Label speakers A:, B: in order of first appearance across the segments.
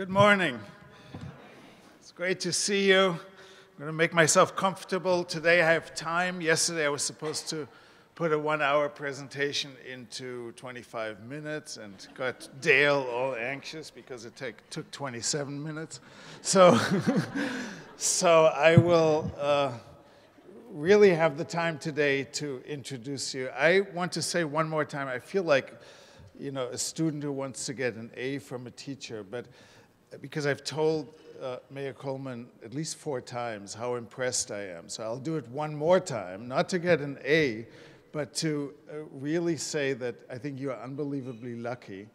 A: Good morning. It's great to see you. I'm going to make myself comfortable. Today I have time. Yesterday I was supposed to put a 1-hour presentation into 25 minutes and got Dale all anxious because it took 27 minutes. So, so I will really have the time today to introduce you. I want to say one more time, I feel like, you know, a student who wants to get an A from a teacher, but because I've told Mayor Coleman at least 4 times how impressed I am. So I'll do it one more time, not to get an A, but to really say that I think you are unbelievably lucky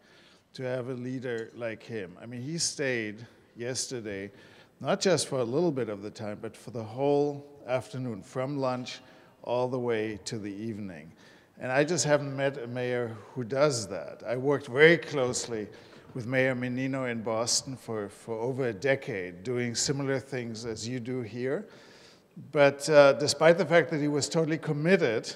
A: to have a leader like him. I mean, he stayed yesterday, not just for a little bit of the time, but for the whole afternoon, from lunch all the way to the evening. And I just haven't met a mayor who does that. I worked very closely with Mayor Menino in Boston for over a decade, doing similar things as you do here. But despite the fact that he was totally committed,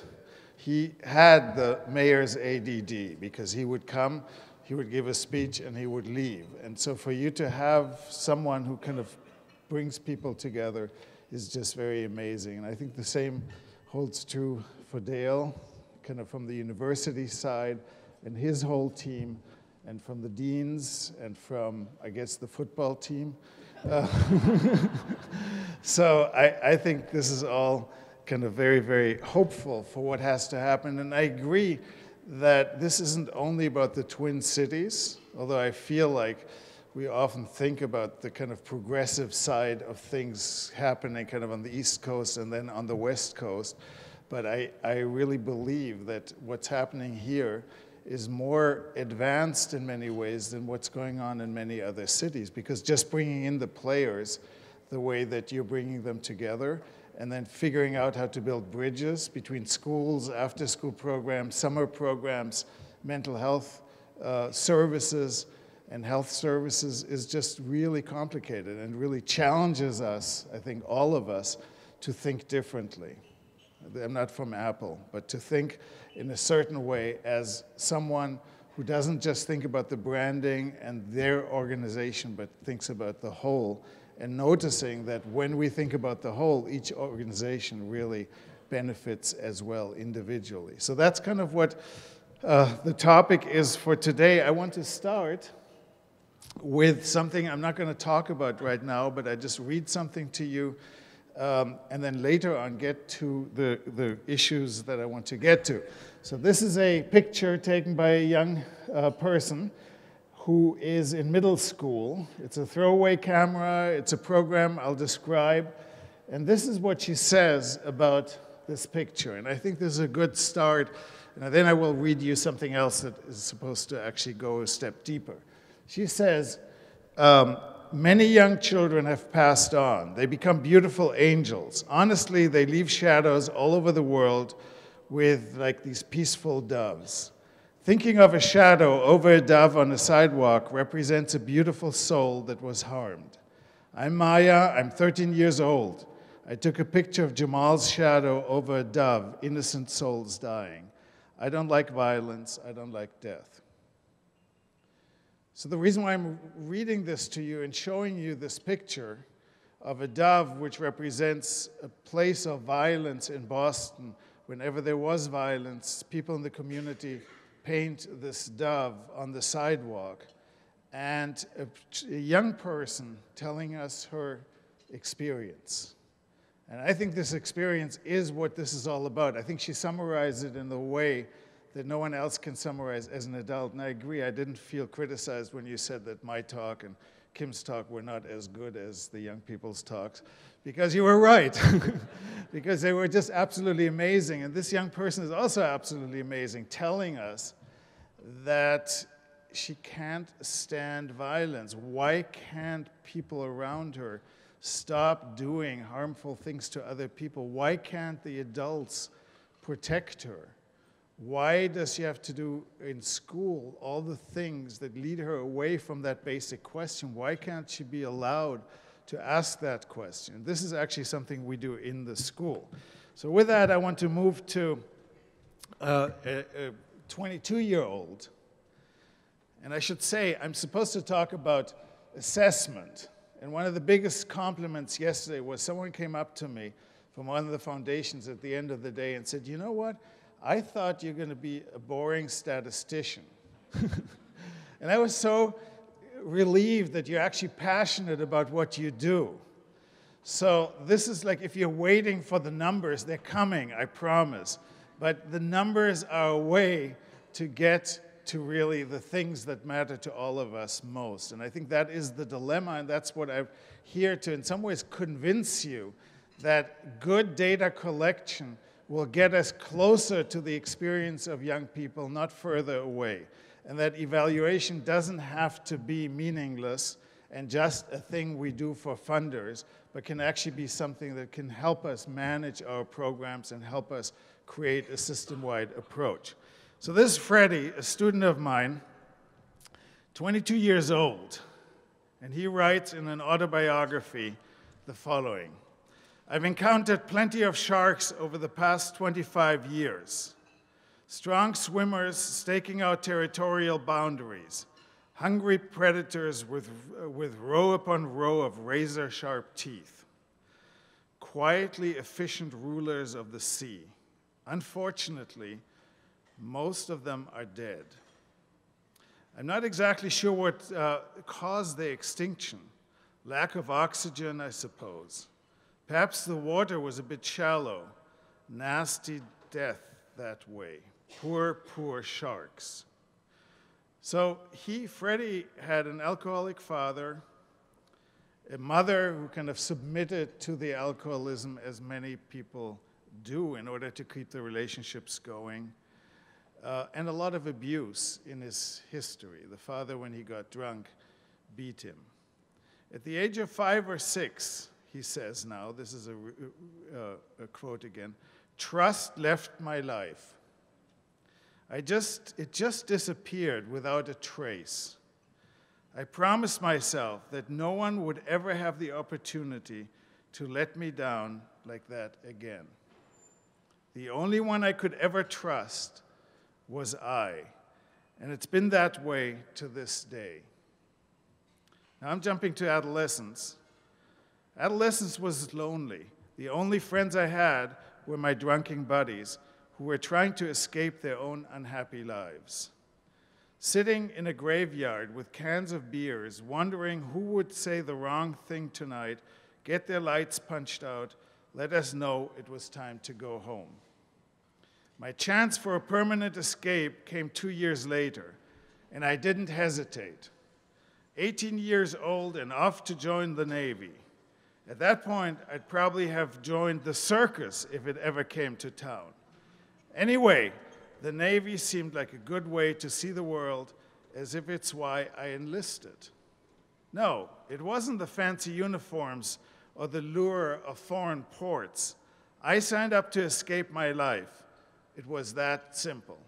A: he had the mayor's ADD, because he would come, he would give a speech, and he would leave. And so for you to have someone who kind of brings people together is just very amazing. And I think the same holds true for Dale, kind of from the university side, and his whole team, and from the deans, and from, I guess, the football team. So I think this is all kind of very, very hopeful for what has to happen. And I agree that this isn't only about the Twin Cities, although I feel like we often think about the kind of progressive side of things happening kind of on the East Coast and then on the West Coast. But I really believe that what's happening here is more advanced in many ways than what's going on in many other cities, because just bringing in the players the way that you're bringing them together, and then figuring out how to build bridges between schools, after-school programs, summer programs, mental health services, and health services is just really complicated and really challenges us, I think all of us, to think differently. I'm not from Apple, but to think in a certain way as someone who doesn't just think about the branding and their organization, but thinks about the whole, and noticing that when we think about the whole, each organization really benefits as well individually. So that's kind of what the topic is for today. I want to start with something I'm not going to talk about right now, but I just read something to you, and then later on get to the issues that I want to get to. So this is a picture taken by a young person who is in middle school. It's a throwaway camera. It's a program I'll describe. And this is what she says about this picture. And I think this is a good start. And then I will read you something else that is supposed to actually go a step deeper. She says, many young children have passed on. They become beautiful angels. Honestly, they leave shadows all over the world with like these peaceful doves. Thinking of a shadow over a dove on a sidewalk represents a beautiful soul that was harmed. I'm Maya, I'm 13 years old. I took a picture of Jamal's shadow over a dove, innocent souls dying. I don't like violence, I don't like death. So the reason why I'm reading this to you and showing you this picture of a dove, which represents a place of violence in Boston, whenever there was violence, people in the community paint this dove on the sidewalk, and a young person telling us her experience. And I think this experience is what this is all about. I think she summarized it in the way that no one else can summarize as an adult. And I agree, I didn't feel criticized when you said that my talk and Kim's talk were not as good as the young people's talks, because you were right, because they were just absolutely amazing. And this young person is also absolutely amazing, telling us that she can't stand violence. Why can't people around her stop doing harmful things to other people? Why can't the adults protect her? Why does she have to do in school all the things that lead her away from that basic question? Why can't she be allowed to ask that question? This is actually something we do in the school. So with that, I want to move to a 22-year-old. And I should say, I'm supposed to talk about assessment. And one of the biggest compliments yesterday was someone came up to me from one of the foundations at the end of the day and said, you know what? I thought you're going to be a boring statistician. And I was so relieved that you're actually passionate about what you do. So this is like if you're waiting for the numbers, they're coming, I promise. But the numbers are a way to get to really the things that matter to all of us most. And I think that is the dilemma, and that's what I'm here to, in some ways, convince you that good data collection will get us closer to the experience of young people, not further away. And that evaluation doesn't have to be meaningless and just a thing we do for funders, but can actually be something that can help us manage our programs and help us create a system-wide approach. So this is Freddie, a student of mine, 22 years old, and he writes in an autobiography the following. I've encountered plenty of sharks over the past 25 years. Strong swimmers staking out territorial boundaries, hungry predators with row upon row of razor-sharp teeth, quietly efficient rulers of the sea. Unfortunately, most of them are dead. I'm not exactly sure what caused their extinction. Lack of oxygen, I suppose. Perhaps the water was a bit shallow. Nasty death that way. Poor, poor sharks. So Freddie, had an alcoholic father, a mother who kind of submitted to the alcoholism as many people do in order to keep the relationships going, and a lot of abuse in his history. The father, when he got drunk, beat him. At the age of 5 or 6, he says now, this is a quote again, trust left my life. It just disappeared without a trace. I promised myself that no one would ever have the opportunity to let me down like that again. The only one I could ever trust was I, and it's been that way to this day. Now I'm jumping to adolescence. Adolescence was lonely. The only friends I had were my drunken buddies who were trying to escape their own unhappy lives. Sitting in a graveyard with cans of beers, wondering who would say the wrong thing tonight, get their lights punched out, let us know it was time to go home. My chance for a permanent escape came 2 years later, and I didn't hesitate. 18 years old and off to join the Navy. At that point, I'd probably have joined the circus if it ever came to town. Anyway, the Navy seemed like a good way to see the world, as if it's why I enlisted. No, it wasn't the fancy uniforms or the lure of foreign ports. I signed up to escape my life. It was that simple.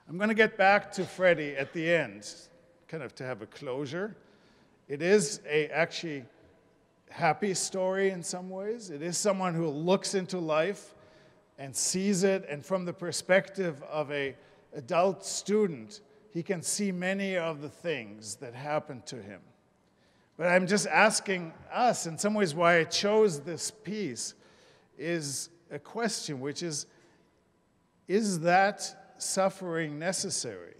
A: I'm going to get back to Freddie at the end, kind of to have a closure. It is a actually happy story in some ways. It is someone who looks into life and sees it, and from the perspective of an adult student, he can see many of the things that happened to him. But I'm just asking us, in some ways, why I chose this piece is a question, which is that suffering necessary?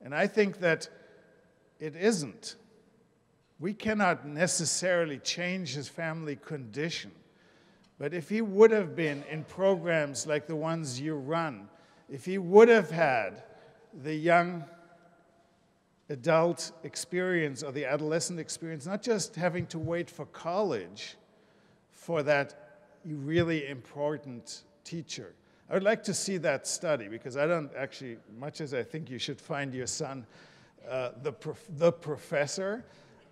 A: And I think that it isn't. We cannot necessarily change his family condition. But if he would have been in programs like the ones you run, if he would have had the young adult experience or the adolescent experience, not just having to wait for college for that really important teacher. I would like to see that study, because I don't actually, much as I think you should find your son the professor,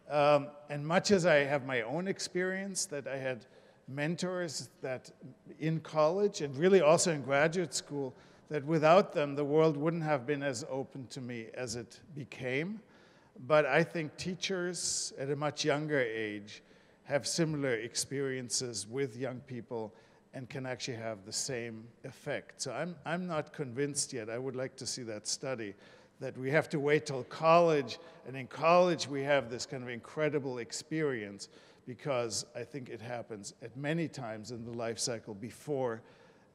A: and much as I have my own experience that I had mentors that in college and really also in graduate school, that without them the world wouldn't have been as open to me as it became. But I think teachers at a much younger age have similar experiences with young people and can actually have the same effect. So I'm not convinced yet. I would like to see that study, that we have to wait till college, and in college we have this kind of incredible experience, because I think it happens at many times in the life cycle before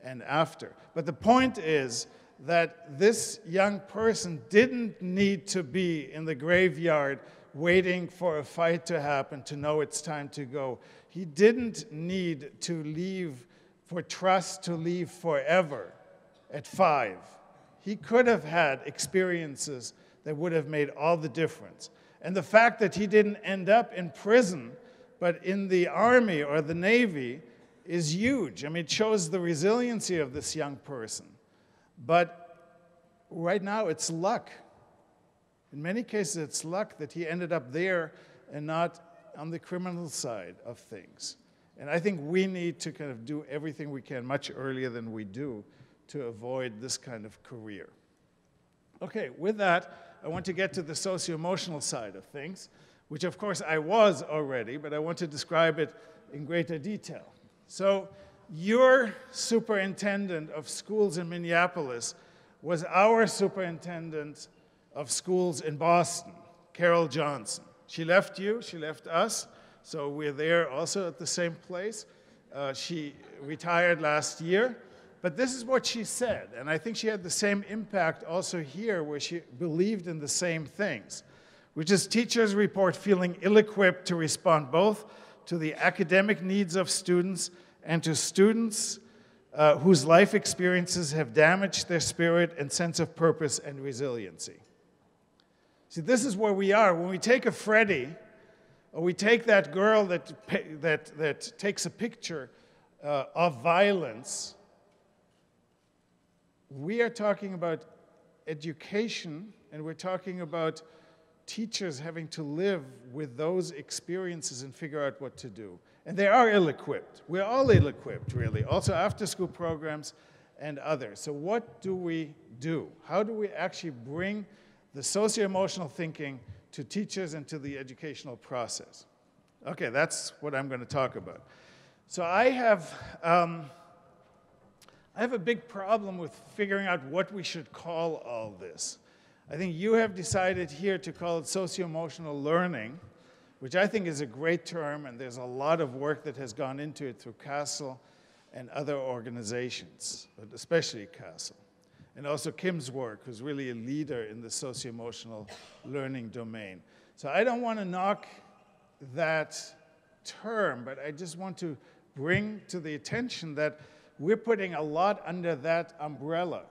A: and after. But the point is that this young person didn't need to be in the graveyard waiting for a fight to happen to know it's time to go. He didn't need to leave, for trust to leave forever at 5. He could have had experiences that would have made all the difference. And the fact that he didn't end up in prison, but in the Army or the Navy, is huge. I mean, it shows the resiliency of this young person. But right now, it's luck. In many cases, it's luck that he ended up there and not on the criminal side of things. And I think we need to kind of do everything we can much earlier than we do to avoid this kind of career. Okay, with that, I want to get to the socio-emotional side of things, which of course I was already, but I want to describe it in greater detail. So your superintendent of schools in Minneapolis was our superintendent of schools in Boston, Carol Johnson. She left you, she left us, so we're there also at the same place. She retired last year, but this is what she said, and I think she had the same impact also here, where she believed in the same things, which is teachers report feeling ill-equipped to respond both to the academic needs of students and to students whose life experiences have damaged their spirit and sense of purpose and resiliency. See, this is where we are. When we take a Freddie, or we take that girl that takes a picture of violence, we are talking about education, and we're talking about teachers having to live with those experiences and figure out what to do. And they are ill-equipped. We're all ill-equipped, really, also after-school programs and others. So what do we do? How do we actually bring the socio-emotional thinking to teachers and to the educational process? Okay, that's what I'm going to talk about. So I have a big problem with figuring out what we should call all this. I think you have decided here to call it socio-emotional learning, which I think is a great term, and there's a lot of work that has gone into it through CASEL and other organizations, but especially CASEL. And also Kim's work, who's really a leader in the socio-emotional learning domain. So I don't want to knock that term, but I just want to bring to the attention that we're putting a lot under that umbrella.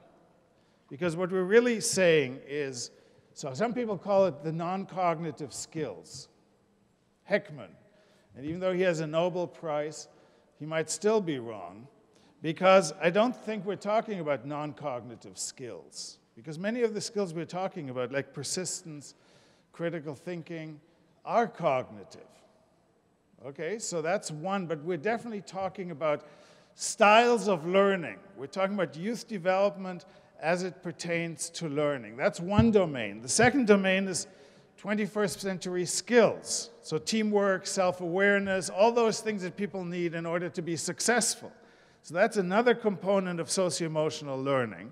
A: Because what we're really saying is, so some people call it the non-cognitive skills. Heckman. And even though he has a Nobel Prize, he might still be wrong, because I don't think we're talking about non-cognitive skills. Because many of the skills we're talking about, like persistence, critical thinking, are cognitive. Okay, so that's one, but we're definitely talking about styles of learning. We're talking about youth development as it pertains to learning. That's one domain. The second domain is 21st century skills. So teamwork, self-awareness, all those things that people need in order to be successful. So that's another component of socio-emotional learning.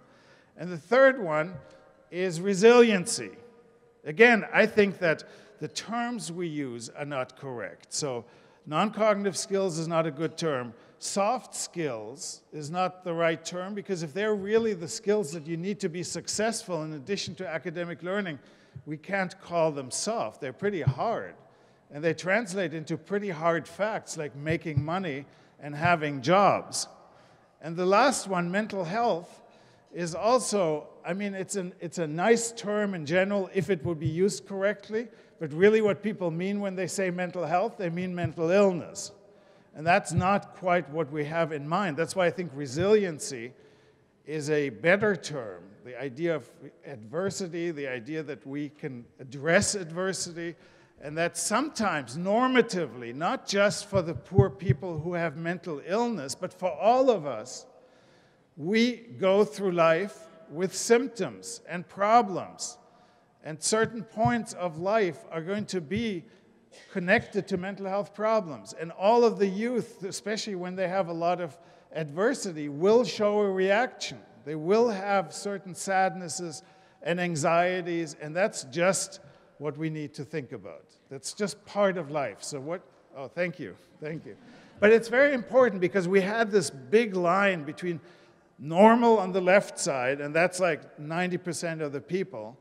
A: And the third one is resiliency. Again, I think that the terms we use are not correct. So non-cognitive skills is not a good term. Soft skills is not the right term, because if they're really the skills that you need to be successful in addition to academic learning, we can't call them soft. They're pretty hard. And they translate into pretty hard facts like making money and having jobs. And the last one, mental health, is also, I mean, it's a nice term in general if it would be used correctly, but really what people mean when they say mental health, they mean mental illness. And that's not quite what we have in mind. That's why I think resiliency is a better term. The idea of adversity, the idea that we can address adversity, and that sometimes normatively, not just for the poor people who have mental illness, but for all of us, we go through life with symptoms and problems. And certain points of life are going to be connected to mental health problems. And all of the youth, especially when they have a lot of adversity, will show a reaction. They will have certain sadnesses and anxieties, and that's just what we need to think about. That's just part of life. So what, oh, thank you, thank you. But it's very important because we had this big line between normal on the left side, and that's like 90% of the people,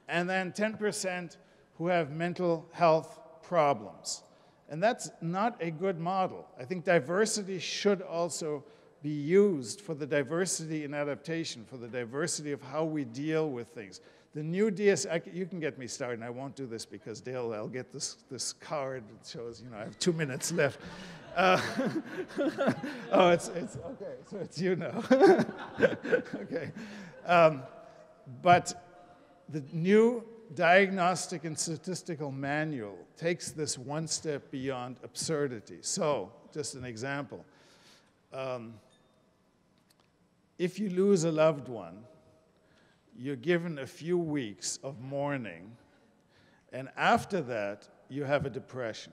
A: and then 10% who have mental health problems. And that's not a good model. I think diversity should also be used for the diversity in adaptation, for the diversity of how we deal with things. The new you can get me started, and I won't do this because Dale, I'll get this card that shows, I have 2 minutes left. Oh, it's okay, so it's you now. Okay. But the new Diagnostic and Statistical Manual takes this one step beyond absurdity. So, just an example. If you lose a loved one, you're given a few weeks of mourning, and after that, you have a depression.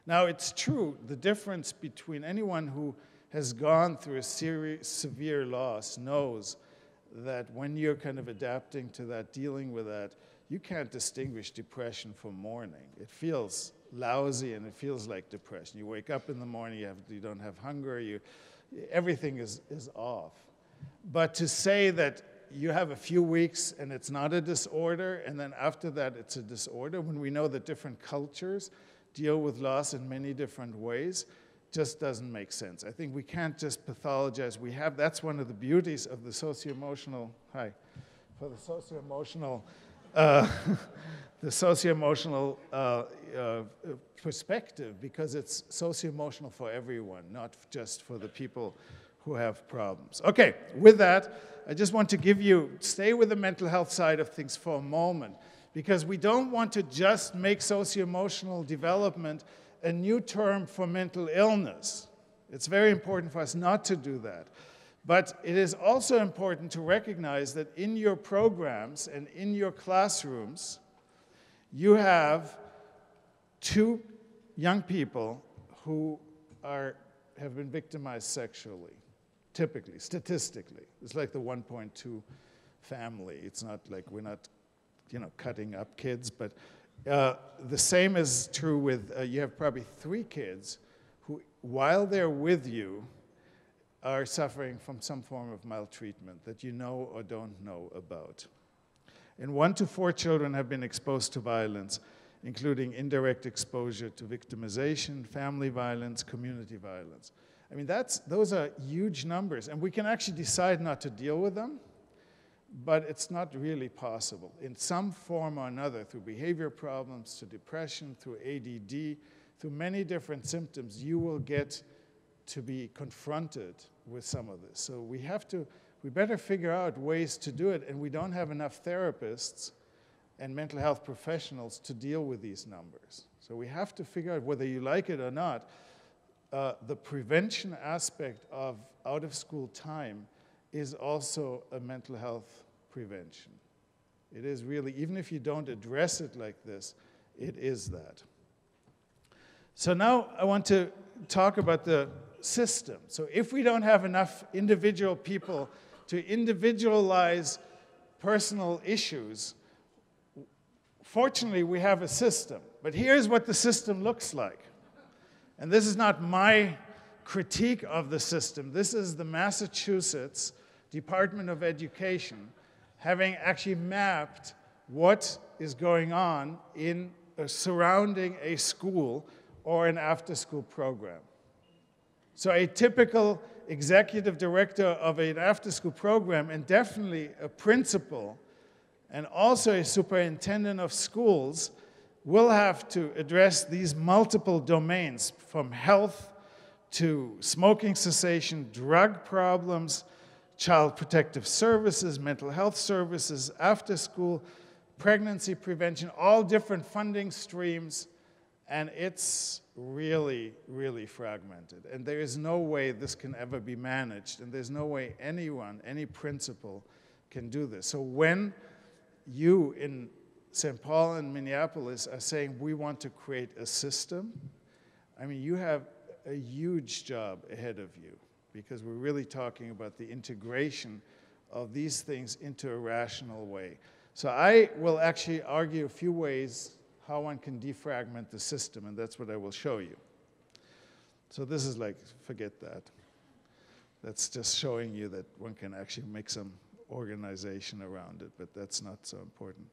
A: Now, it's true, the difference between anyone who has gone through a severe loss knows that when you're kind of adapting to that, dealing with that, you can't distinguish depression from mourning. It feels lousy and it feels like depression. You wake up in the morning, you don't have hunger, everything is off. But to say that you have a few weeks and it's not a disorder, and then after that it's a disorder, when we know that different cultures deal with loss in many different ways, just doesn't make sense. I think we can't just pathologize. That's one of the beauties of the socioemotional, the socioemotional perspective, because it's socioemotional for everyone, not just for the people who have problems. Okay, with that, I just want to stay with the mental health side of things for a moment, because we don't want to just make socioemotional development a new term for mental illness. It's very important for us not to do that. But it is also important to recognize that in your programs and in your classrooms, you have 2 young people who have been victimized sexually, typically, statistically. It's like the 1.2 family. It's not like we're not, cutting up kids, but the same is true with, you have probably 3 kids who, while they're with you, are suffering from some form of maltreatment that you know or don't know about. And 1 to 4 children have been exposed to violence, including indirect exposure to victimization, family violence, community violence. I mean, those are huge numbers, and we can actually decide not to deal with them, but it's not really possible. In some form or another, through behavior problems, to depression, through ADD, through many different symptoms, you will get to be confronted with some of this. So we better figure out ways to do it, and we don't have enough therapists and mental health professionals to deal with these numbers. So we have to figure out, whether you like it or not, the prevention aspect of out-of-school time is also a mental health prevention. It is really, even if you don't address it like this, it is that. So now I want to talk about the system. So if we don't have enough individual people to individualize personal issues, fortunately we have a system. But here's what the system looks like. And this is not my critique of the system. This is the Massachusetts Department of Education having actually mapped what is going on in surrounding a school or an after-school program. So a typical executive director of an after-school program, and definitely a principal, and also a superintendent of schools, will have to address these multiple domains, from health to smoking cessation, drug problems, child protective services, mental health services, after-school, pregnancy prevention, all different funding streams. And it's really, really fragmented. And there is no way this can ever be managed. And there's no way anyone, any principal, can do this. So when you in St. Paul and Minneapolis are saying we want to create a system, I mean, you have a huge job ahead of you, because we're really talking about the integration of these things into a rational way. So I will actually argue a few ways how one can defragment the system, and that's what I will show you. So this is like, forget that. That's just showing you that one can actually make some organization around it, but that's not so important.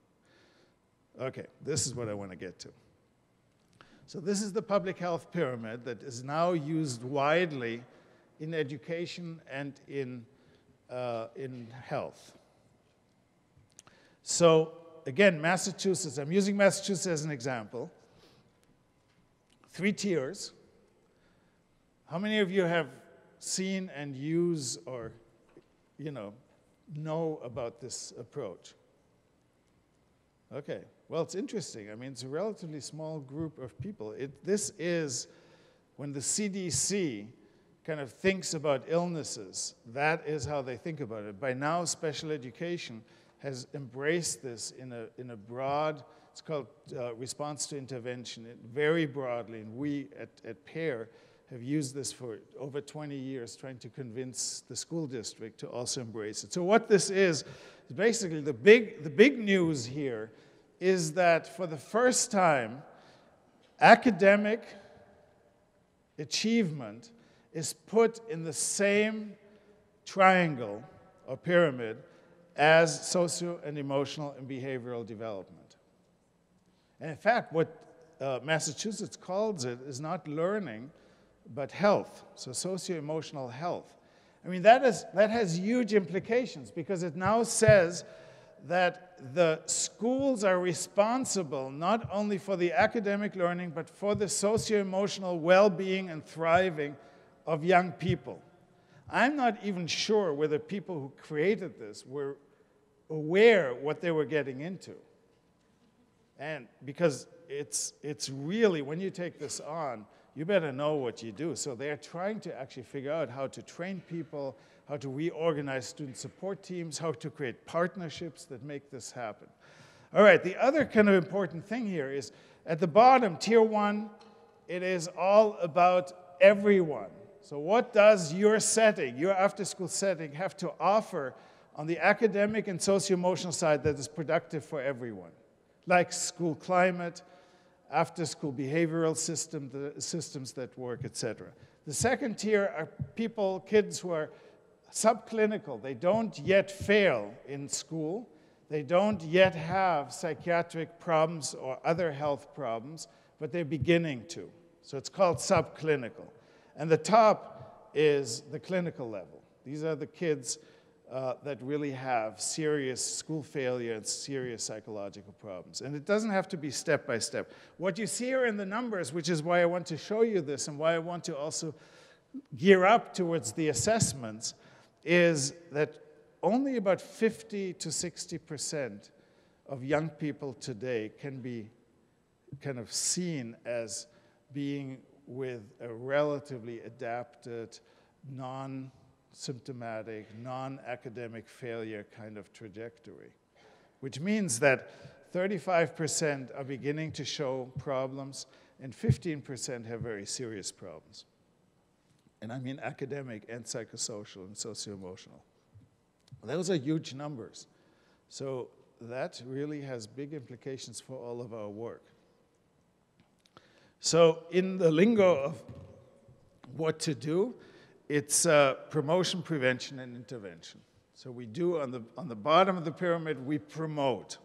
A: Okay, this is what I want to get to. So this is the public health pyramid that is now used widely in education and in health. So again, Massachusetts, I'm using Massachusetts as an example. 3 tiers. How many of you have seen and use or, know about this approach? Okay, well, it's interesting. I mean, it's a relatively small group of people. This is when the CDC kind of thinks about illnesses. That is how they think about it. By now, special education has embraced this in a broad, it's called response to intervention, very broadly. And we at PAIR have used this for over 20 years, trying to convince the school district to also embrace it. So what this is basically the big news here is that for the first time, academic achievement is put in the same triangle or pyramid as socio and emotional and behavioral development. And in fact, what Massachusetts calls it is not learning, but health, so socio-emotional health. I mean, that has huge implications because it now says that the schools are responsible not only for the academic learning, but for the socio-emotional well-being and thriving of young people. I'm not even sure whether people who created this were aware what they were getting into. And because it's really, when you take this on, you better know what you do. So they're trying to actually figure out how to train people, how to reorganize student support teams, how to create partnerships that make this happen. All right, the other kind of important thing here is at the bottom, tier 1, it is all about everyone. So what does your setting, your after-school setting, have to offer on the academic and socio-emotional side that is productive for everyone? Like school climate, after-school behavioral systems that work, etc. The second tier are people, kids who are subclinical. They don't yet fail in school. They don't yet have psychiatric problems or other health problems, but they're beginning to. So it's called subclinical. And the top is the clinical level. These are the kids that really have serious school failure and serious psychological problems. And it doesn't have to be step by step. What you see here in the numbers, which is why I want to show you this and why I want to also gear up towards the assessments, is that only about 50 to 60% of young people today can be kind of seen as being with a relatively adapted, non-symptomatic, non-academic failure kind of trajectory, which means that 35% are beginning to show problems and 15% have very serious problems. And I mean academic and psychosocial and socio-emotional. Those are huge numbers. So that really has big implications for all of our work. So in the lingo of what to do, it's promotion, prevention, and intervention. So we do, on the bottom of the pyramid, we promote.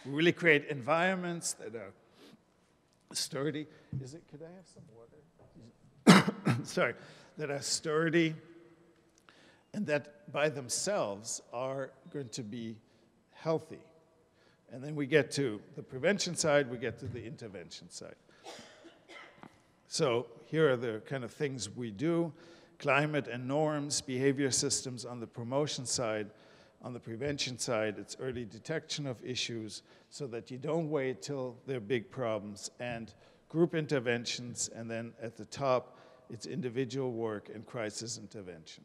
A: We really create environments that are sturdy. Could I have some water? Sorry. That are sturdy and that by themselves are going to be healthy. And then we get to the prevention side, we get to the intervention side. So here are the kind of things we do: climate and norms, behavior systems on the promotion side. On the prevention side, it's early detection of issues so that you don't wait till there are big problems, and group interventions, and then at the top, it's individual work and crisis intervention.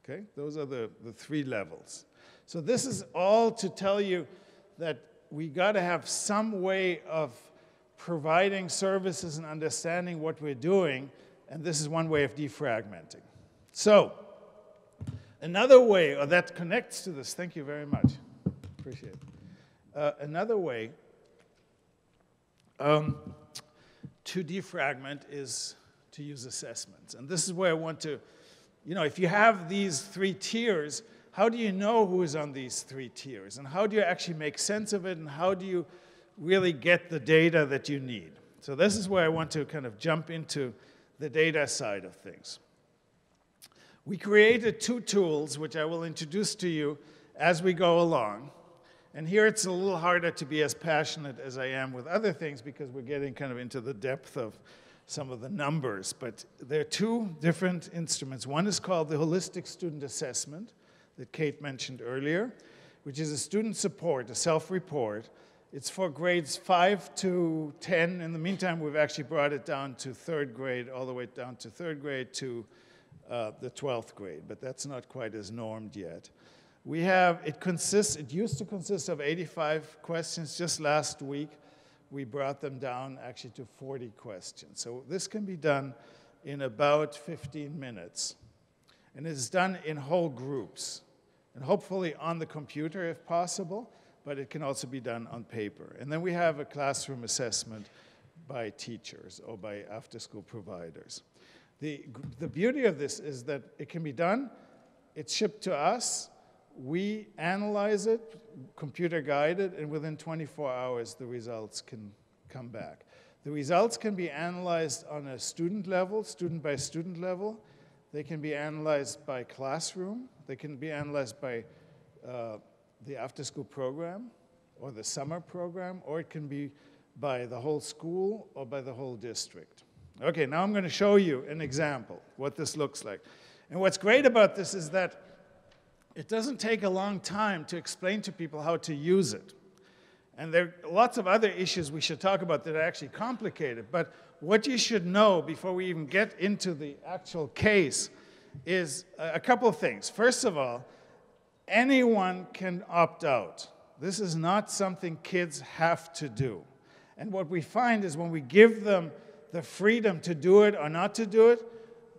A: Okay? Those are the 3 levels. So this is all to tell you that we got to have some way of providing services and understanding what we're doing, and this is one way of defragmenting. So Another way, or that connects to this, thank you very much, appreciate it. Another way to defragment is to use assessments. And this is where I want to, if you have these 3 tiers, how do you know who is on these 3 tiers? And how do you actually make sense of it? And how do you really get the data that you need? So this is where I want to kind of jump into the data side of things. We created 2 tools, which I will introduce to you as we go along. And here it's a little harder to be as passionate as I am with other things because we're getting kind of into the depth of some of the numbers. But there are 2 different instruments. One is called the Holistic Student Assessment that Kate mentioned earlier, which is a student support, a self-report. It's for grades 5 to 10. In the meantime, we've actually brought it down to 3rd grade, all the way down to 3rd grade to the 12th grade, but that's not quite as normed yet. It used to consist of 85 questions. Just last week, we brought them down actually to 40 questions. So this can be done in about 15 minutes. And it's done in whole groups, and hopefully on the computer if possible, but it can also be done on paper. And then we have a classroom assessment by teachers or by after-school providers. The beauty of this is that it can be done, it's shipped to us, we analyze it, computer guided, and within 24 hours the results can come back. The results can be analyzed on a student level, student by student level. They can be analyzed by classroom. They can be analyzed by the after-school program or the summer program, or it can be by the whole school or by the whole district. Okay, now I'm going to show you an example, what this looks like. And what's great about this is that it doesn't take a long time to explain to people how to use it. And there are lots of other issues we should talk about that are actually complicated. But what you should know before we even get into the actual case is a couple of things. First of all, anyone can opt out. This is not something kids have to do. And what we find is when we give them the freedom to do it or not to do it,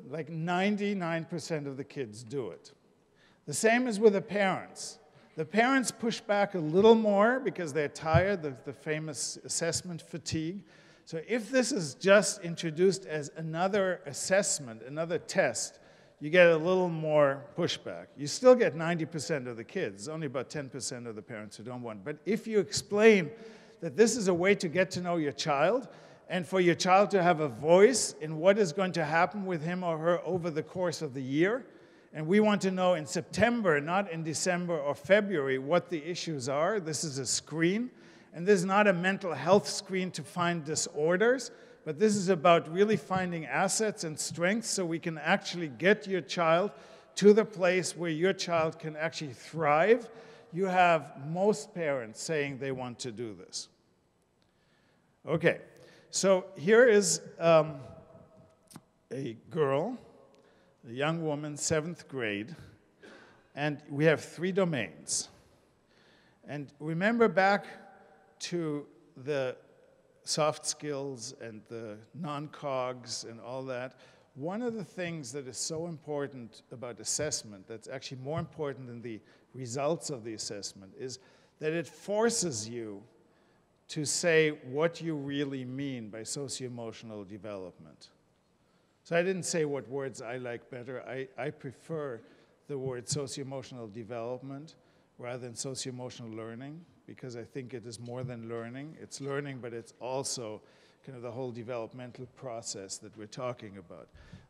A: like 99% of the kids do it. The same is with the parents. The parents push back a little more because they're tired, the famous assessment fatigue. So if this is just introduced as another assessment, another test, you get a little more pushback. You still get 90% of the kids, only about 10% of the parents who don't want it. But if you explain that this is a way to get to know your child, and for your child to have a voice in what is going to happen with him or her over the course of the year, and we want to know in September, not in December or February, what the issues are. This is a screen, and this is not a mental health screen to find disorders, but this is about really finding assets and strengths so we can actually get your child to the place where your child can actually thrive. You have most parents saying they want to do this. Okay, so here is a girl, a young woman, 7th grade, and we have 3 domains. And remember back to the soft skills and the non-cogs and all that. One of the things that is so important about assessment, that's actually more important than the results of the assessment, is that it forces you to say what you really mean by socio-emotional development. So I didn't say what words I like better. I prefer the word socio-emotional development rather than socio-emotional learning, because I think it is more than learning. It's learning, but it's also kind of the whole developmental process that we're talking about.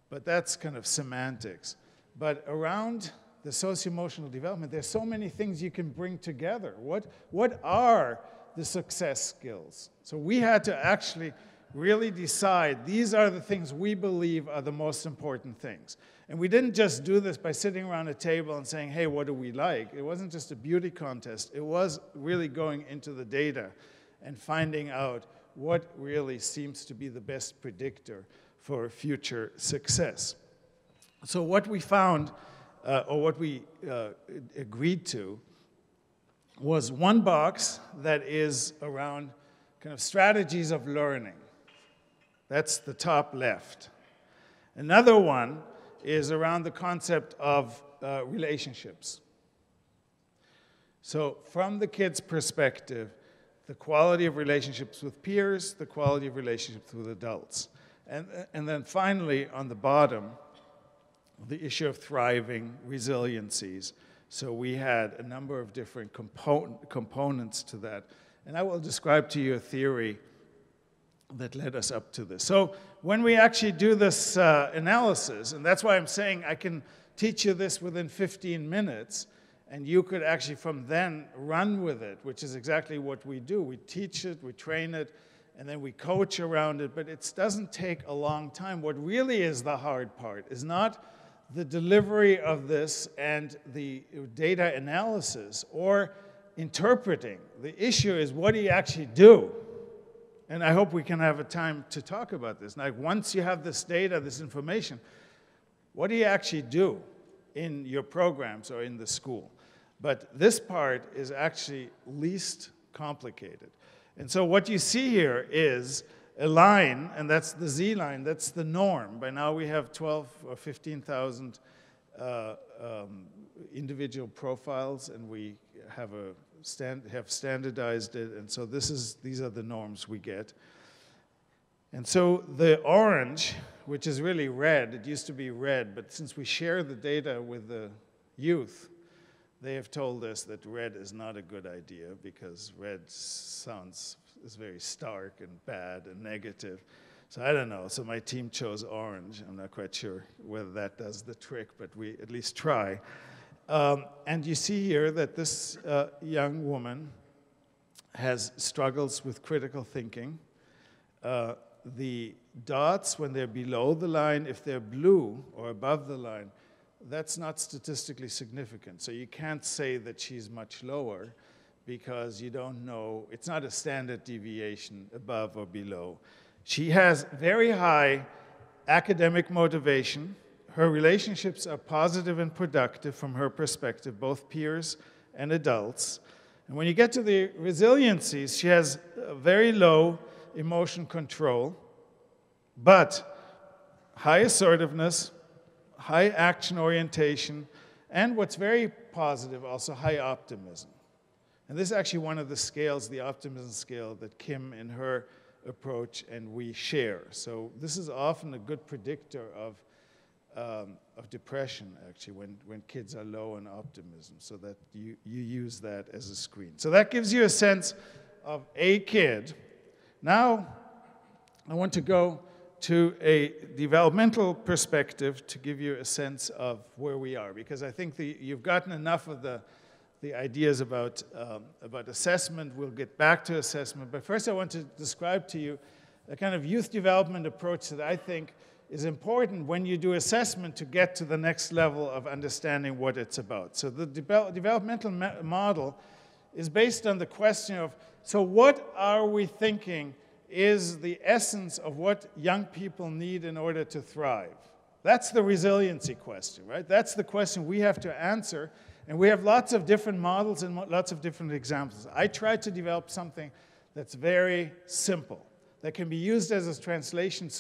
A: But that's kind of semantics. But around the socio-emotional development, there's so many things you can bring together. What are the success skills? So we had to actually really decide these are the things we believe are the most important things. And we didn't just do this by sitting around a table and saying, hey, what do we like? It wasn't just a beauty contest. It was really going into the data and finding out what really seems to be the best predictor for future success. So what we found, or what we agreed to, was one box that is around kind of strategies of learning. That's the top left. Another one is around the concept of relationships. So from the kid's perspective, the quality of relationships with peers, the quality of relationships with adults. And then finally, on the bottom, the issue of thriving resiliencies. So we had a number of different components to that. And I will describe to you a theory that led us up to this. So when we actually do this analysis, and that's why I'm saying I can teach you this within 15 minutes, and you could actually from then run with it, which is exactly what we do. We teach it, we train it, and then we coach around it, but it doesn't take a long time. What really is the hard part is not the delivery of this and the data analysis or interpreting. The issue is what do you actually do? And I hope we can have a time to talk about this. Like once you have this data, this information, what do you actually do in your programs or in the school? But this part is actually least complicated. And so what you see here is a line, and that's the Z line, that's the norm. By now we have 12 or 15,000 individual profiles, and we have standardized it, and so these are the norms we get. And so the orange, which is really red, it used to be red, but since we share the data with the youth, they have told us that red is not a good idea because red is very stark and bad and negative. So I don't know. So my team chose orange. I'm not quite sure whether that does the trick, but we at least try. And you see here that this young woman has struggles with critical thinking. The dots, when they're below the line, if they're blue or above the line, that's not statistically significant. So you can't say that she's much lower because you don't know. It's not a standard deviation above or below. She has very high academic motivation. Her relationships are positive and productive from her perspective, both peers and adults. And when you get to the resiliencies, she has very low emotion control, but high assertiveness, high action orientation, and what's very positive, also high optimism. And this is actually one of the scales, the optimism scale, that Kim in her approach and we share. So this is often a good predictor of depression, actually, when kids are low in optimism, so that you use that as a screen. So that gives you a sense of a kid. Now, I want to go to a developmental perspective to give you a sense of where we are, because I think you've gotten enough of the ideas about assessment. We'll get back to assessment, but first I want to describe to you a kind of youth development approach that I think is important when you do assessment to get to the next level of understanding what it's about. So the developmental model is based on the question of, so what are we thinking is the essence of what young people need in order to thrive? That's the resiliency question, right? That's the question we have to answer, and we have lots of different models and lots of different examples. I tried to develop something that's very simple, that can be used as a translation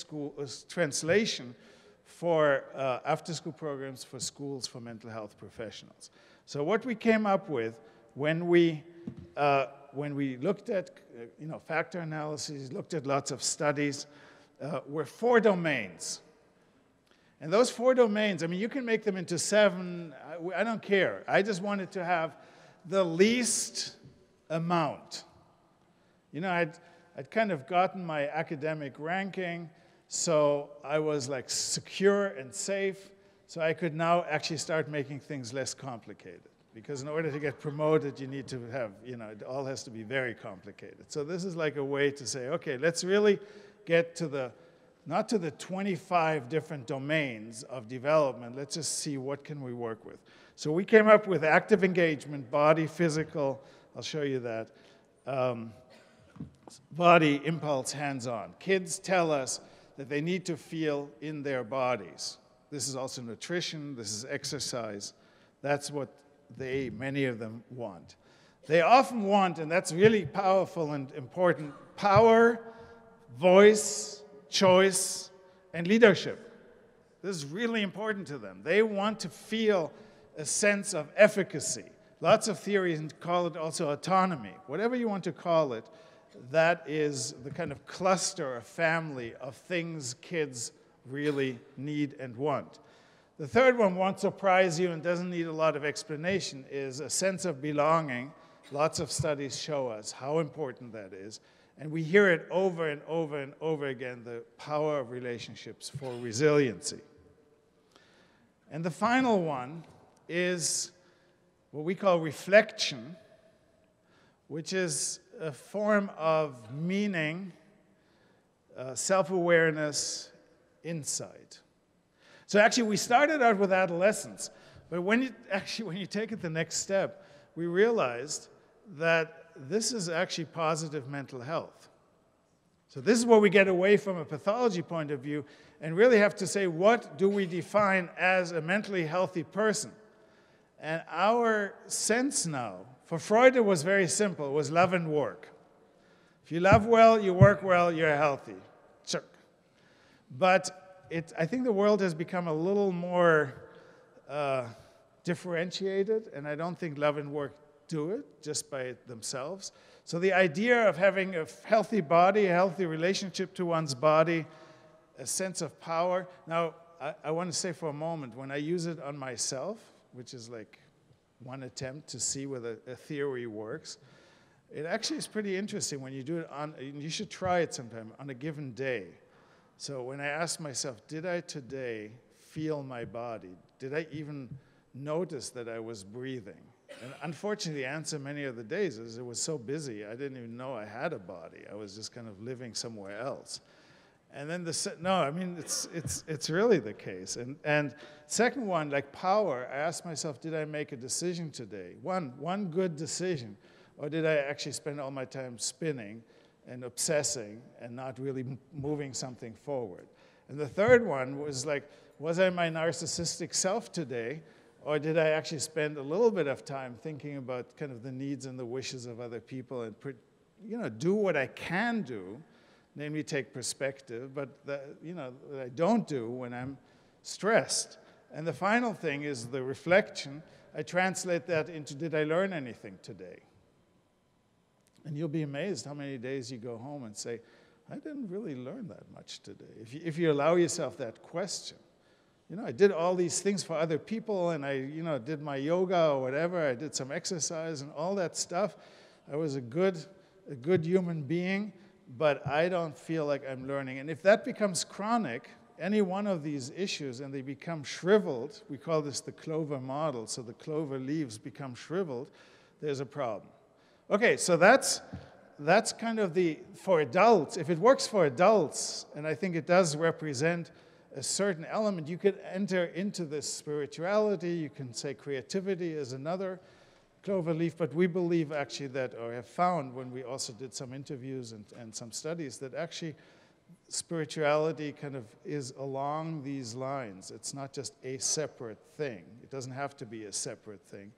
A: for after-school programs for schools for mental health professionals. So what we came up with when we looked at factor analyses, looked at lots of studies, were 4 domains. And those 4 domains, I mean, you can make them into 7. I don't care. I just wanted to have the least amount. You know, I'd kind of gotten my academic ranking, so I was like secure and safe, so I could now actually start making things less complicated. Because in order to get promoted, you need to have, it all has to be very complicated. So this is like a way to say, okay, let's really get to not to the 25 different domains of development, let's just see what can we work with. So we came up with active engagement, body, physical, I'll show you that, body, impulse, hands-on. Kids tell us that they need to feel in their bodies. This is also nutrition, this is exercise. That's what many of them want. They often want, and that's really powerful and important, power, voice, choice, and leadership. This is really important to them. They want to feel a sense of efficacy. Lots of theories call it also autonomy. Whatever you want to call it, that is the kind of cluster or family of things kids really need and want. The third one won't surprise you and doesn't need a lot of explanation, is a sense of belonging. Lots of studies show us how important that is. And we hear it over and over and over again, the power of relationships for resiliency. And the final one is what we call reflection, which is a form of meaning, self-awareness, insight. So actually, we started out with adolescence, but when you take it the next step, we realized that this is actually positive mental health. So this is where we get away from a pathology point of view and really have to say, what do we define as a mentally healthy person? And our sense now, for Freud it was very simple, it was love and work. If you love well, you work well, you're healthy. Sure. But I think the world has become a little more differentiated, and I don't think love and work do it just by themselves. So the idea of having a healthy body, a healthy relationship to one's body, a sense of power. Now, I want to say for a moment, when I use it on myself, which is like one attempt to see whether a theory works, it actually is pretty interesting when you do it on, you should try it sometime, on a given day. So when I ask myself, did I today feel my body? Did I even notice that I was breathing? And unfortunately, the answer many of the days is it was so busy, I didn't even know I had a body. I was just kind of living somewhere else. And then it's really the case. And second one, like power, I asked myself, did I make a decision today? One good decision, or did I actually spend all my time spinning and obsessing and not really moving something forward? And the third one was like, was I my narcissistic self today, or did I actually spend a little bit of time thinking about kind of the needs and the wishes of other people and do what I can do, namely take perspective, but that I don't do when I'm stressed. And the final thing is the reflection. I translate that into, did I learn anything today? And you'll be amazed how many days you go home and say, I didn't really learn that much today. If you allow yourself that question. I did all these things for other people, and I did my yoga or whatever. I did some exercise and all that stuff. I was a good human being, but I don't feel like I'm learning. And if that becomes chronic, any one of these issues, and they become shriveled, we call this the clover model, so the clover leaves become shriveled, there's a problem. Okay, so that's kind of for adults. If it works for adults, and I think it does represent a certain element, you could enter into this spirituality, you can say creativity is another clover leaf, but we believe actually that, or have found when we also did some interviews and some studies, that actually spirituality kind of is along these lines. It's not just a separate thing. It doesn't have to be a separate thing.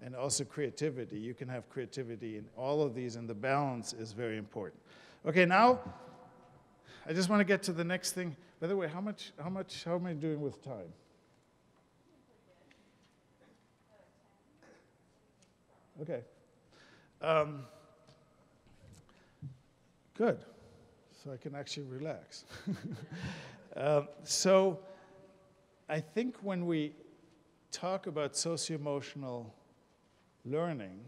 A: And also creativity. You can have creativity in all of these, and the balance is very important. Okay, now I just want to get to the next thing. By the way, how am I doing with time? Okay. Good. So I can actually relax. So I think when we talk about socioemotional learning,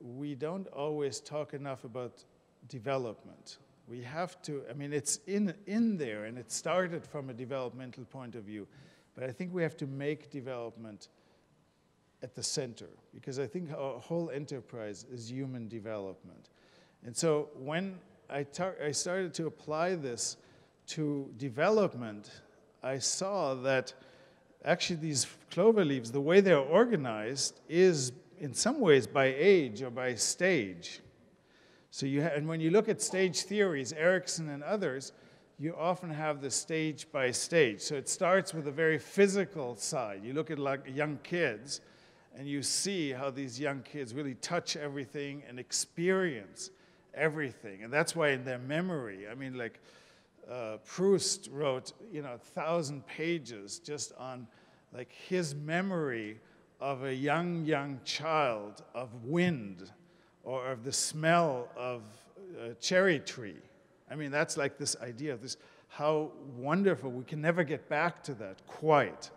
A: we don't always talk enough about development. We have to, it's in there, and it started from a developmental point of view, but I think we have to make development at the center, because I think our whole enterprise is human development. And so when I started to apply this to development, I saw that actually these clover leaves, the way they're organized is in some ways by age or by stage. So and when you look at stage theories, Erickson and others, you often have the stage by stage. So it starts with a very physical side. You look at like young kids, and you see how these young kids really touch everything and experience everything. And that's why in their memory, Proust wrote 1,000 pages just on like his memory of a young child, of wind, or of the smell of a cherry tree. I mean, that's like this idea of this, how wonderful. We can never get back to that quite,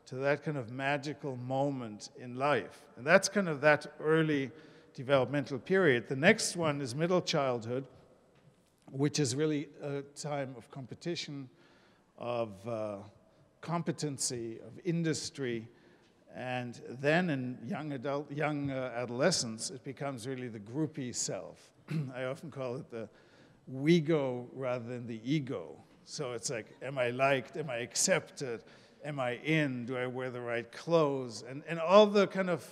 A: to that kind of magical moment in life. And that's kind of that early developmental period. The next one is middle childhood, which is really a time of competition, of competency, of industry. And then in young adolescence, it becomes really the groupie self. I often call it the we-go rather than the ego. So it's like, am I liked? Am I accepted? Am I in? Do I wear the right clothes? And all the kind of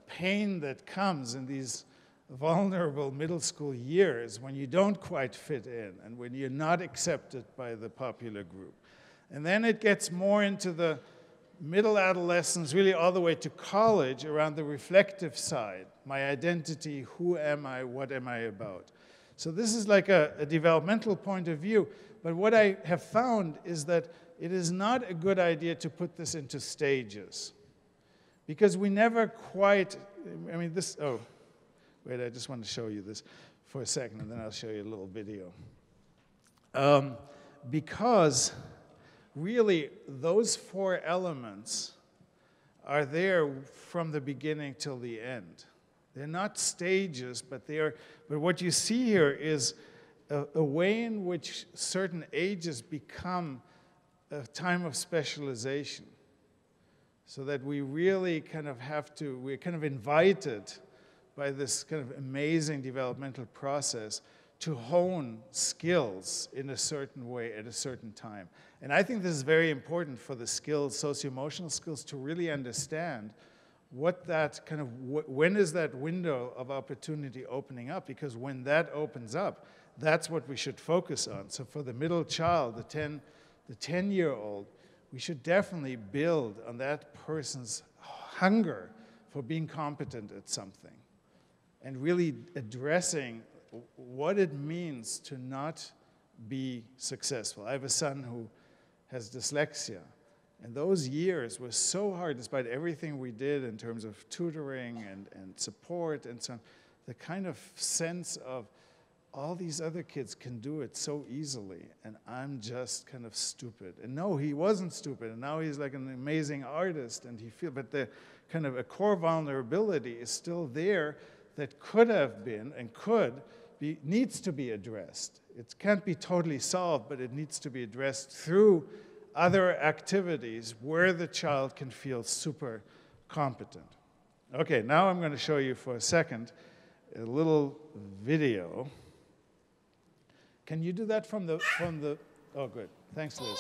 A: pain that comes in these vulnerable middle school years when you don't quite fit in and when you're not accepted by the popular group. And then it gets more into the middle adolescence, really all the way to college, around the reflective side. My identity, who am I, what am I about? So this is like a developmental point of view. But what I have found is that it is not a good idea to put this into stages. Because we never quite, I mean, this, oh, wait, I just want to show you this for a second, and then I'll show you a little video. Because really, those four elements are there from the beginning till the end. They're not stages, but they are. But what you see here is a way in which certain ages become a time of specialization, so that we really kind of have to. We're kind of invited by this kind of amazing developmental process to hone skills in a certain way at a certain time. And I think this is very important for the skills, socio-emotional skills, to really understand what that kind of, when is that window of opportunity opening up? Because when that opens up, that's what we should focus on. So for the middle child, the 10-year-old, we should definitely build on that person's hunger for being competent at something and really addressing what it means to not be successful. I have a son who has dyslexia, and those years were so hard, despite everything we did in terms of tutoring and support and so on, the kind of sense of all these other kids can do it so easily, and I'm just kind of stupid. And no, he wasn't stupid, and now he's like an amazing artist, and but the kind of a core vulnerability is still there that could have been and needs to be addressed. It can't be totally solved, but it needs to be addressed through other activities where the child can feel super competent. Okay, now I'm going to show you for a second a little video. Can you do that from the, oh good, thanks Liz.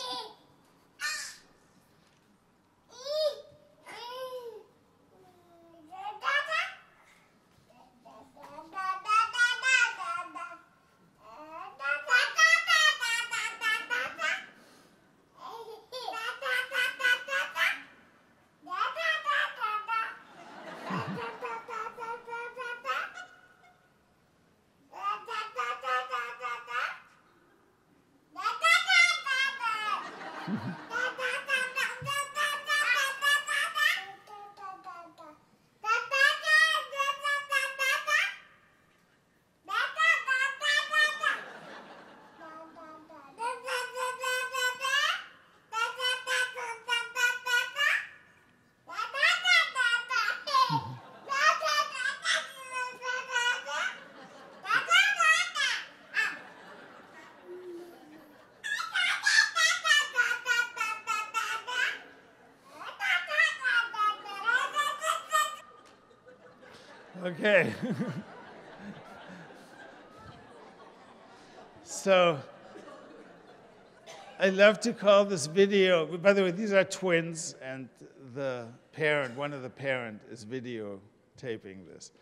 A: Okay. So, I love to call this video, by the way, these are twins, and the parent, one of the parent is videotaping this.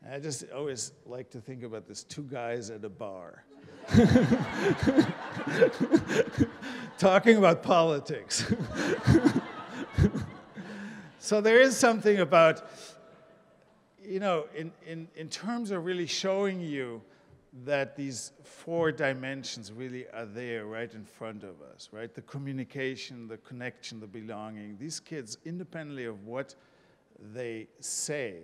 A: And I just always like to think about this, two guys at a bar. Talking about politics. So there is something about, you know, in terms of really showing you that these 4 dimensions really are there right in front of us, right? The communication, the connection, the belonging. These kids, independently of what they say,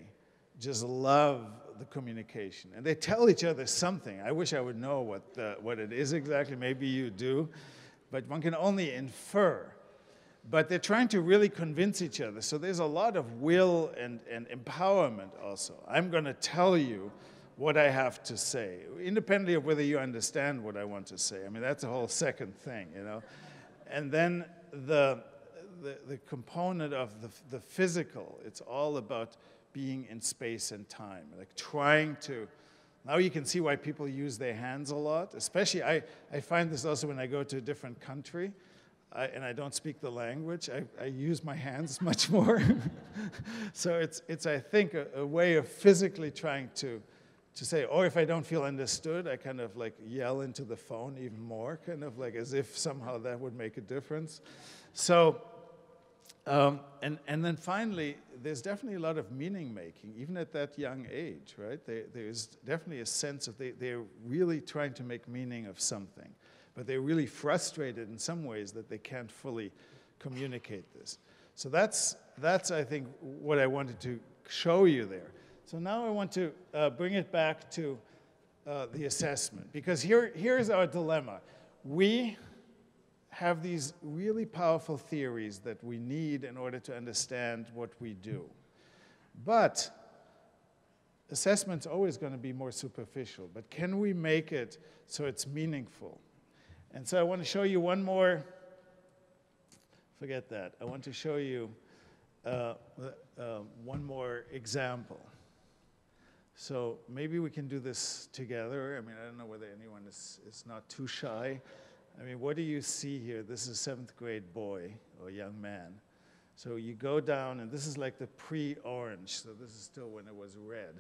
A: just love the communication. And they tell each other something. I wish I would know what it is exactly. Maybe you do. But one can only infer. But they're trying to really convince each other. So there's a lot of will and empowerment also. I'm going to tell you what I have to say, independently of whether you understand what I want to say. I mean, that's a whole second thing, you know. And then the component of the physical, it's all about being in space and time, like trying to. Now you can see why people use their hands a lot, especially I find this also when I go to a different country and I don't speak the language, I use my hands much more. So it's I think, a way of physically trying to say, or if I don't feel understood, I kind of like yell into the phone even more, kind of like as if somehow that would make a difference. So, and then finally, there's definitely a lot of meaning making, even at that young age, right? There's definitely a sense of they're really trying to make meaning of something, but they're really frustrated in some ways that they can't fully communicate this. So that's I think, what I wanted to show you there. So now I want to bring it back to the assessment, because here's our dilemma. We have these really powerful theories that we need in order to understand what we do. But assessment's always going to be more superficial, but can we make it so it's meaningful? And so I want to show you one more, forget that. I want to show you one more example. So maybe we can do this together. I mean, I don't know whether anyone is not too shy. I mean, what do you see here? This is a 7th grade boy or young man. So you go down, and this is like the pre-orange. So this is still when it was red.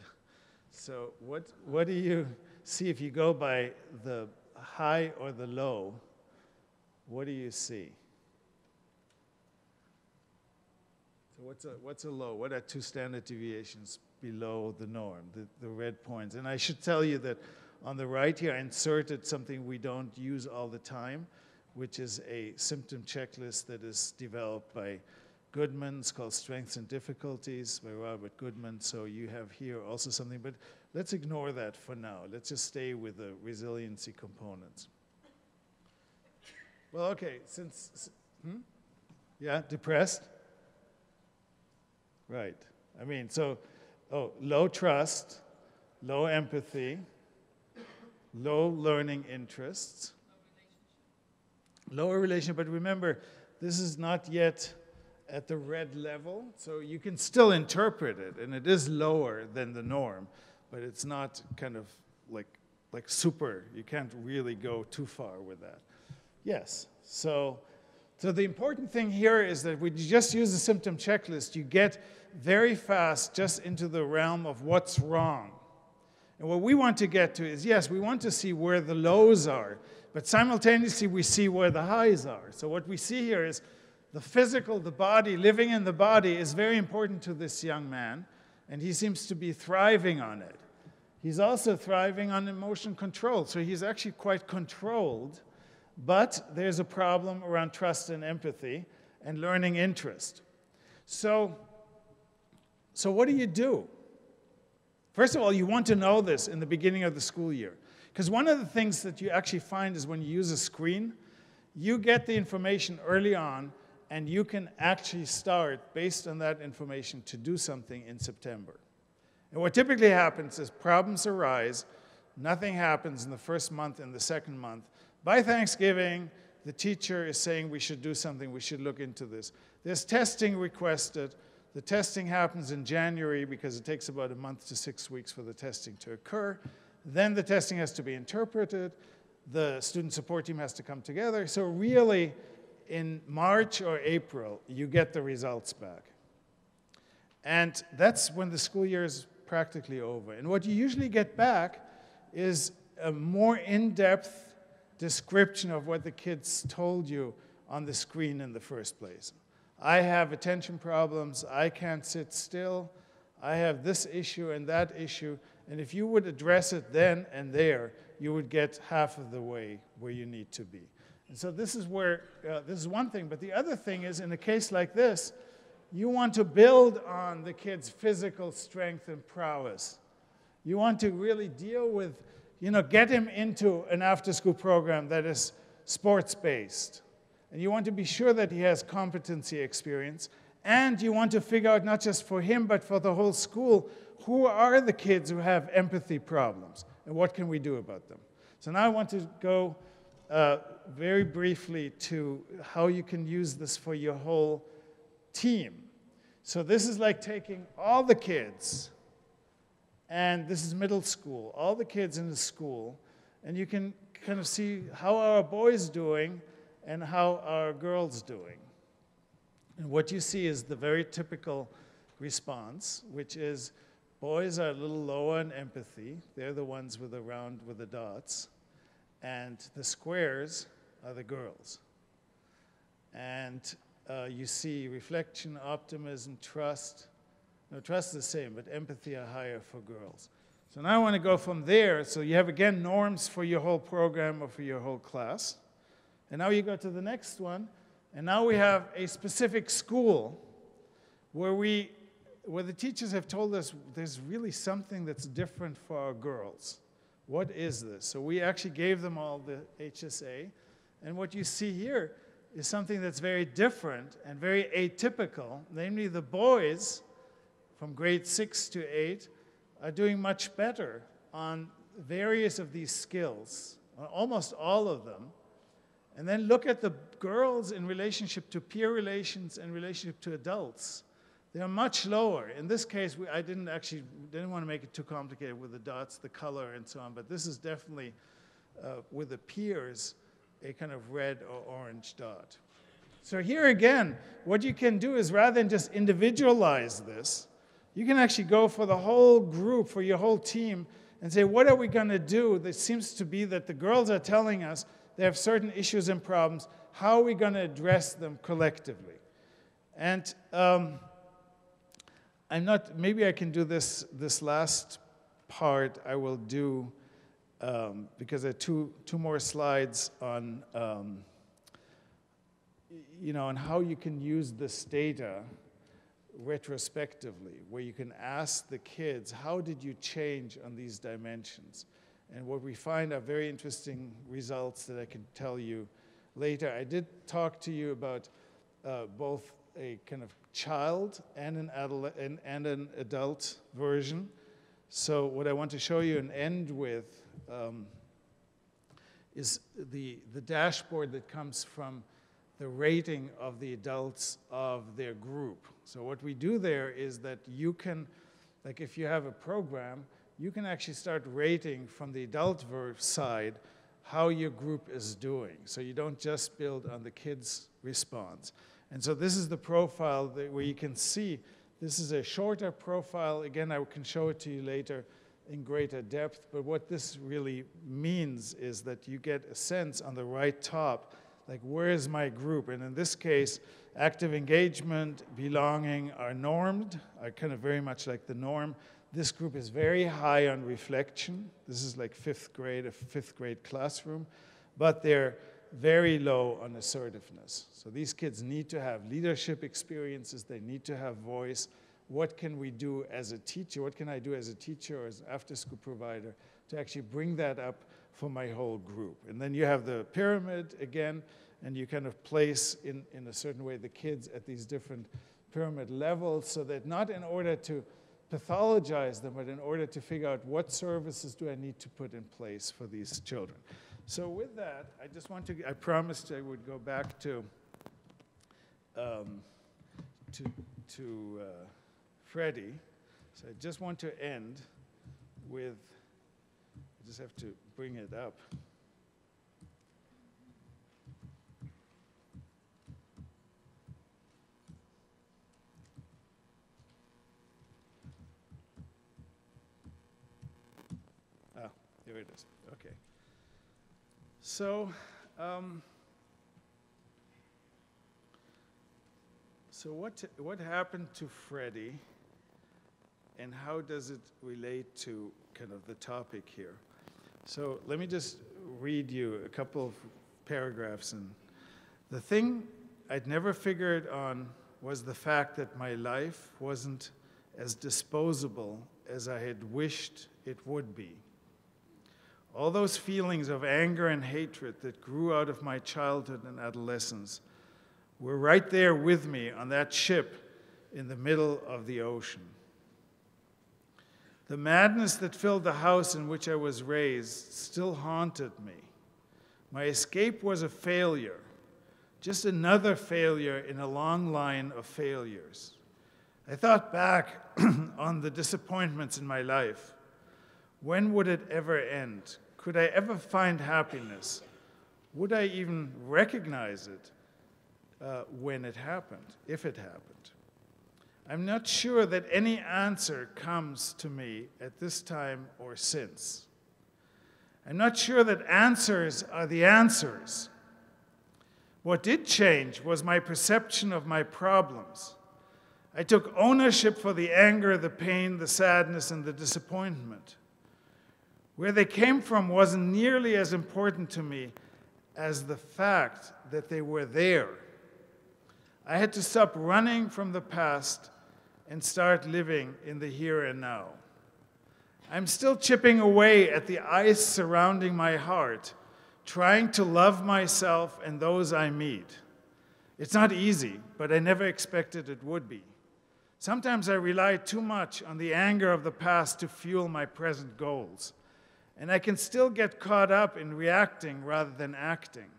A: So what do you see if you go by the high or the low? What do you see? So what's a low? What are 2 standard deviations below the norm, the red points? And I should tell you that on the right here, I inserted something we don't use all the time, which is a symptom checklist that is developed by Goodman. It's called Strengths and Difficulties by Robert Goodman. So you have here also something, but let's ignore that for now. Let's just stay with the resiliency components. Well, okay, yeah, depressed? Right. I mean, so, low trust, low empathy, low learning interests, lower relationship, but remember, this is not yet at the red level, so you can still interpret it, and it is lower than the norm, but it's not kind of like super. You can't really go too far with that. Yes, so the important thing here is that when you just use the symptom checklist, you get very fast just into the realm of what's wrong. And what we want to get to is, yes, we want to see where the lows are, but simultaneously we see where the highs are. So what we see here is the physical, the body, living in the body is very important to this young man, and he seems to be thriving on it. He's also thriving on emotion control, so he's actually quite controlled, but there's a problem around trust and empathy and learning interest. So what do you do? First of all, you want to know this in the beginning of the school year. Because one of the things that you actually find is when you use a screen, you get the information early on, and you can actually start, based on that information, to do something in September. And what typically happens is problems arise, nothing happens in the first month and the second month. By Thanksgiving, the teacher is saying we should do something, we should look into this. There's testing requested. The testing happens in January because it takes about a month to 6 weeks for the testing to occur. Then the testing has to be interpreted. The student support team has to come together. So really, in March or April, you get the results back. And that's when the school year is practically over. And what you usually get back is a more in-depth description of what the kids told you on the screen in the first place. I have attention problems, I can't sit still, I have this issue and that issue, And if you would address it then and there, you would get half of the way where you need to be. And so this is where, this is one thing. But the other thing is, in a case like this, you want to build on the kid's physical strength and prowess. You want to really deal with, get him into an after-school program that is sports-based. And you want to be sure that he has competency experience. And you want to figure out, not just for him, but for the whole school, who are the kids who have empathy problems, and what can we do about them? So now I want to go very briefly to how you can use this for your whole team. So this is like taking all the kids, and this is middle school, all the kids in the school, and you can kind of see how are our boys doing and how are our girls doing. And what you see is the very typical response, which is boys are a little lower in empathy. They're the ones with the round with the dots. And the squares are the girls. And you see reflection, optimism, trust. No, trust is the same, but empathy are higher for girls. So now I want to go from there. So you have, again, norms for your whole program or for your whole class. And now you go to the next one. And now we have a specific school where the teachers have told us there's really something that's different for our girls. What is this? So we actually gave them all the HSA. And what you see here is something that's very different and very atypical. Namely, the boys from grade 6 to 8 are doing much better on various of these skills, almost all of them. And then look at the girls in relationship to peer relations and relationship to adults. They are much lower. In this case, I didn't want to make it too complicated with the dots, the color, and so on, but this is definitely, with the peers, a kind of red or orange dot. So here again, what you can do is rather than just individualize this, you can actually go for the whole group, for your whole team, and say, what are we going to do? It seems to be that the girls are telling us they have certain issues and problems. How are we going to address them collectively? And maybe I can do this last part I will do, because there are two more slides on, on how you can use this data retrospectively, where you can ask the kids, how did you change on these dimensions? And what we find are very interesting results that I can tell you later. I did talk to you about both a kind of child and an adult version. So what I want to show you and end with is the dashboard that comes from the rating of the adults of their group. So what we do there is that you can, like if you have a program, you can actually start rating from the adult side how your group is doing. So you don't just build on the kids' response. And so this is the profile where you can see, this is a shorter profile. Again, I can show it to you later in greater depth. But what this really means is that you get a sense on the right top, like where is my group? And in this case, active engagement, belonging are normed, are kind of very much like the norm. This group is very high on reflection. This is like fifth grade, a fifth grade classroom. But they're very low on assertiveness. So these kids need to have leadership experiences. They need to have voice. What can we do as a teacher? What can I do as a teacher or as an after-school provider to actually bring that up for my whole group? And then you have the pyramid again, and you kind of place in a certain way the kids at these different pyramid levels, so that not in order to pathologize them, but in order to figure out what services do I need to put in place for these children. So with that, I promised I would go back to Freddie. So I just want to end with, I just have to bring it up. There it is. Okay. So, what happened to Freddie and how does it relate to kind of the topic here? So let me just read you a couple of paragraphs. And the thing I'd never figured on was the fact that my life wasn't as disposable as I had wished it would be. All those feelings of anger and hatred that grew out of my childhood and adolescence were right there with me on that ship in the middle of the ocean. The madness that filled the house in which I was raised still haunted me. My escape was a failure, just another failure in a long line of failures. I thought back on the disappointments in my life. When would it ever end? Could I ever find happiness? Would I even recognize it when it happened, if it happened? I'm not sure that any answer comes to me at this time or since. I'm not sure that answers are the answers. What did change was my perception of my problems. I took ownership for the anger, the pain, the sadness, and the disappointment. Where they came from wasn't nearly as important to me as the fact that they were there. I had to stop running from the past and start living in the here and now. I'm still chipping away at the ice surrounding my heart, trying to love myself and those I meet. It's not easy, but I never expected it would be. Sometimes I rely too much on the anger of the past to fuel my present goals, and I can still get caught up in reacting rather than acting.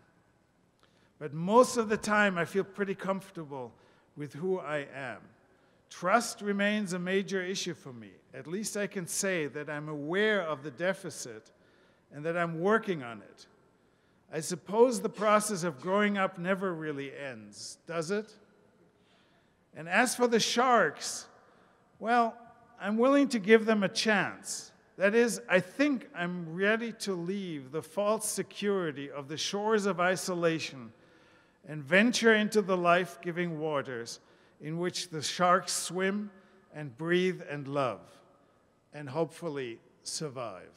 A: But most of the time, I feel pretty comfortable with who I am. Trust remains a major issue for me. At least I can say that I'm aware of the deficit and that I'm working on it. I suppose the process of growing up never really ends, does it? And as for the sharks, well, I'm willing to give them a chance. That is, I think I'm ready to leave the false security of the shores of isolation and venture into the life-giving waters in which the sharks swim and breathe and love, and hopefully survive.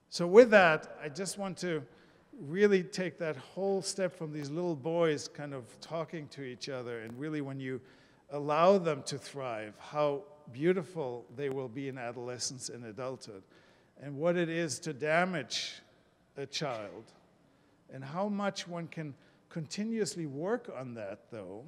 A: So with that, I just want to really take that whole step from these little boys kind of talking to each other, and really when you allow them to thrive, how beautiful they will be in adolescence and adulthood, and what it is to damage a child, and how much one can continuously work on that, though,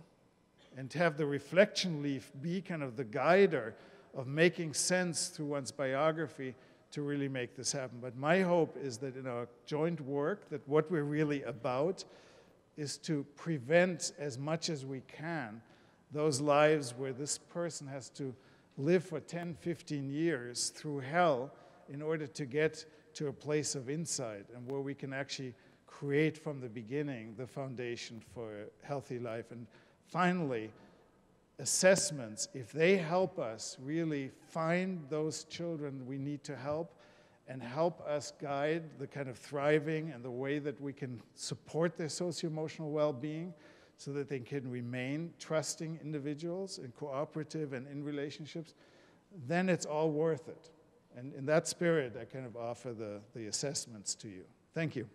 A: and to have the reflection leaf be kind of the guider of making sense through one's biography to really make this happen. But my hope is that in our joint work, that what we're really about is to prevent as much as we can those lives where this person has to live for 10, 15 years through hell in order to get to a place of insight, and where we can actually create from the beginning the foundation for a healthy life. And finally, assessments, if they help us really find those children we need to help and help us guide the kind of thriving and the way that we can support their socio-emotional well-being so that they can remain trusting individuals and cooperative and in relationships, then it's all worth it. And in that spirit, I kind of offer the assessments to you. Thank you.